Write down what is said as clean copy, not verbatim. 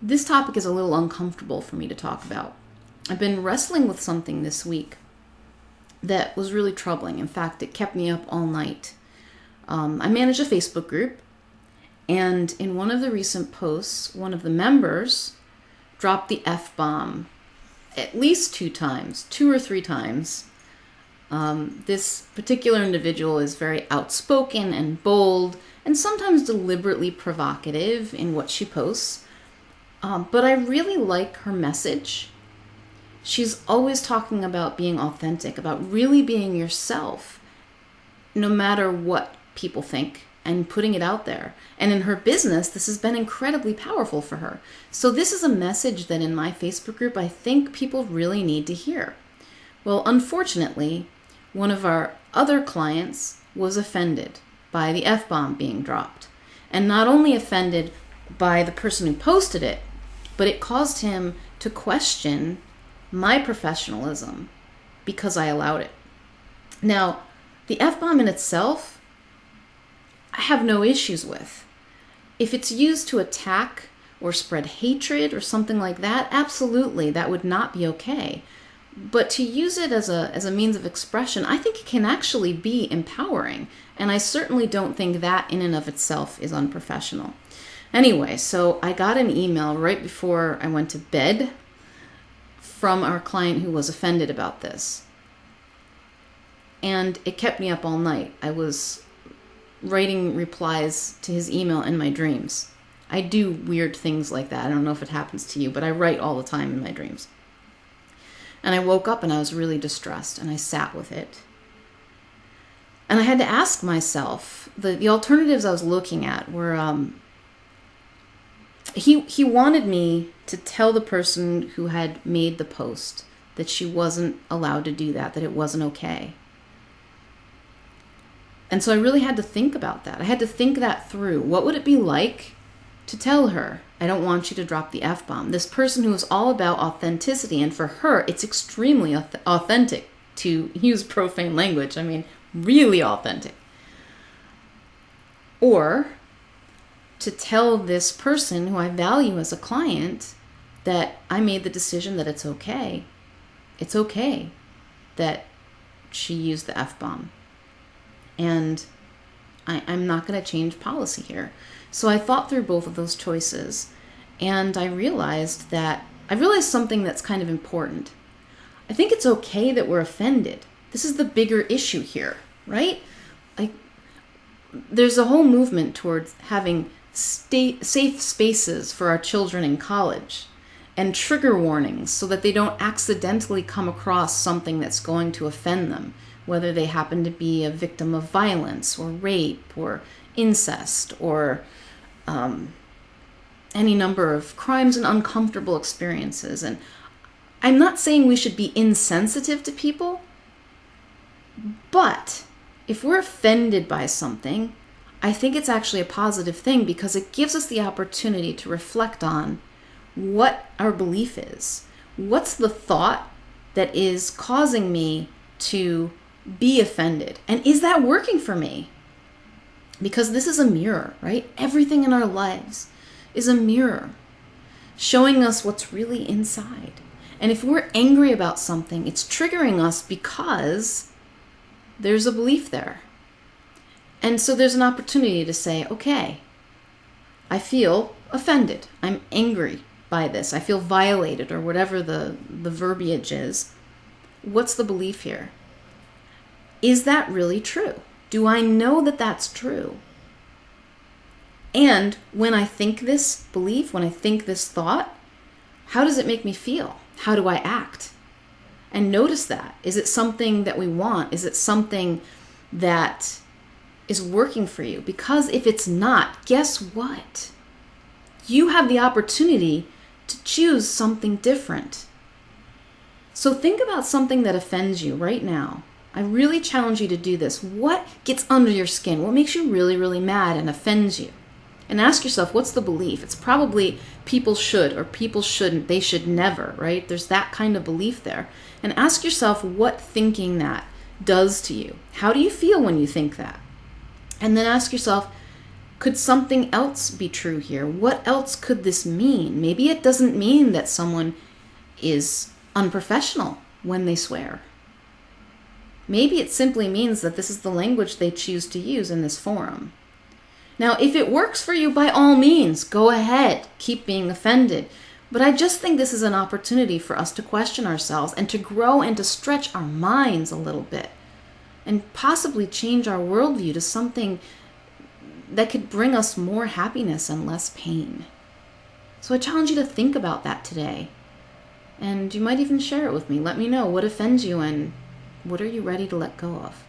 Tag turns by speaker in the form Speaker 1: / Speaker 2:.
Speaker 1: This topic is a little uncomfortable for me to talk about. I've been wrestling with something this week that was really troubling. In fact, it kept me up all night. I manage a Facebook group, and in one of the recent posts, one of the members dropped the F-bomb at least 2 times, 2 or 3 times. This particular individual is very outspoken and bold and sometimes deliberately provocative in what she posts. But I really like her message. She's always talking about being authentic, about really being yourself, no matter what people think, and putting it out there. And in her business, this has been incredibly powerful for her. So this is a message that in my Facebook group, I think people really need to hear. Well, unfortunately, one of our other clients was offended by the F-bomb being dropped. And not only offended by the person who posted it, but it caused him to question my professionalism because I allowed it. Now, the F-bomb in itself, I have no issues with. If it's used to attack or spread hatred or something like that, absolutely, that would not be okay. But to use it as a means of expression, I think it can actually be empowering. And I certainly don't think that in and of itself is unprofessional. Anyway, so I got an email right before I went to bed from our client who was offended about this. And it kept me up all night. I was writing replies to his email in my dreams. I do weird things like that. I don't know if it happens to you, but I write all the time in my dreams. And I woke up and I was really distressed, and I sat with it. And I had to ask myself, the alternatives I was looking at were, he wanted me to tell the person who had made the post that she wasn't allowed to do that it wasn't okay. And so I really had to think about that. I had to think that through. What would it be like to tell her, I don't want you to drop the F-bomb? This person who is all about authenticity, and for her, it's extremely authentic to use profane language. I mean, really authentic. Or to tell this person who I value as a client that I made the decision that it's okay. It's okay that she used the F-bomb. And I'm not going to change policy here. So I thought through both of those choices, and I realized something that's kind of important. I think it's okay that we're offended. This is the bigger issue here, right? There's a whole movement towards having safe spaces for our children in college and trigger warnings so that they don't accidentally come across something that's going to offend them, whether they happen to be a victim of violence or rape or incest or any number of crimes and uncomfortable experiences. And I'm not saying we should be insensitive to people, but if we're offended by something, I think it's actually a positive thing because it gives us the opportunity to reflect on what our belief is. What's the thought that is causing me to be offended? And is that working for me? Because this is a mirror, right? Everything in our lives is a mirror showing us what's really inside. And if we're angry about something, it's triggering us because there's a belief there. And so there's an opportunity to say, okay, I feel offended. I'm angry by this. I feel violated, or whatever the verbiage is. What's the belief here? Is that really true? Do I know that that's true? And when I think this belief, when I think this thought, how does it make me feel? How do I act? And notice that. Is it something that we want? Is it something that is working for you? Because if it's not, guess what? You have the opportunity to choose something different. So think about something that offends you right now. I really challenge you to do this. What gets under your skin? What makes you really, really mad and offends you? And ask yourself, what's the belief? It's probably people should or people shouldn't, they should never, right? There's that kind of belief there. And ask yourself what thinking that does to you. How do you feel when you think that? And then ask yourself, Could something else be true here? What else could this mean? Maybe it doesn't mean that someone is unprofessional when they swear. Maybe it simply means that this is the language they choose to use in this forum. Now, if it works for you, by all means, go ahead, keep being offended. But I just think this is an opportunity for us to question ourselves and to grow and to stretch our minds a little bit and possibly change our worldview to something that could bring us more happiness and less pain. So I challenge you to think about that today. And you might even share it with me. Let me know what offends you and what are you ready to let go of.